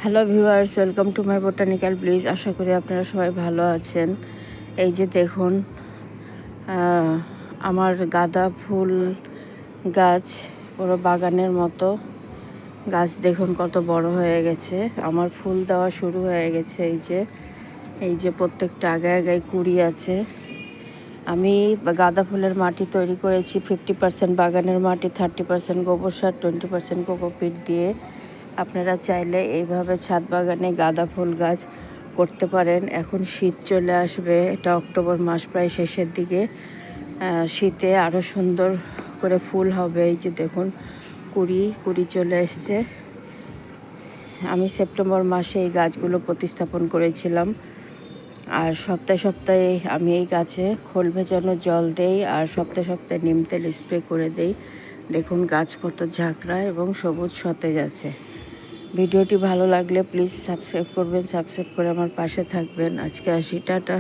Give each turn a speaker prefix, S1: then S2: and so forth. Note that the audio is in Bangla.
S1: Hello viewers, welcome to my botanical please. আশা করি আপনারা সবাই ভালো আছেন। এই যে দেখুন, আমার গাঁদা ফুল গাছ পুরো বাগানের মতো গাছ দেখুন কত বড় হয়ে গেছে। আমার ফুল দেওয়া শুরু হয়ে গেছে। এই যে প্রত্যেকটা আগায় আগায় কুড়ি আছে। আমি গাঁদা ফুলের মাটি তৈরি করেছি 50% বাগানের মাটি, 30% গোবর সার, 20% কোকোপিট দিয়ে। আপনারা চাইলে এইভাবে ছাদ বাগানে গাঁদা ফুল গাছ করতে পারেন। এখন শীত চলে আসবে, এটা অক্টোবর মাস প্রায় শেষের দিকে। শীতে আরও সুন্দর করে ফুল হবে। এই যে দেখুন কুড়ি চলে এসছে। আমি সেপ্টেম্বর মাসে এই গাছগুলো প্রতিস্থাপন করেছিলাম। আর সপ্তাহে আমি এই গাছে খোল ভেজানো জল দেই, আর সপ্তাহে নিম তেল স্প্রে করে দেই। দেখুন গাছ কত ঝাঁকড়া এবং সবুজ সতেজ আছে। ভিডিওটি ভালো লাগলে প্লিজ সাবস্ক্রাইব করবেন, সাবস্ক্রাইব করে আমার পাশে থাকবেন। আজকে আসি, টাটা।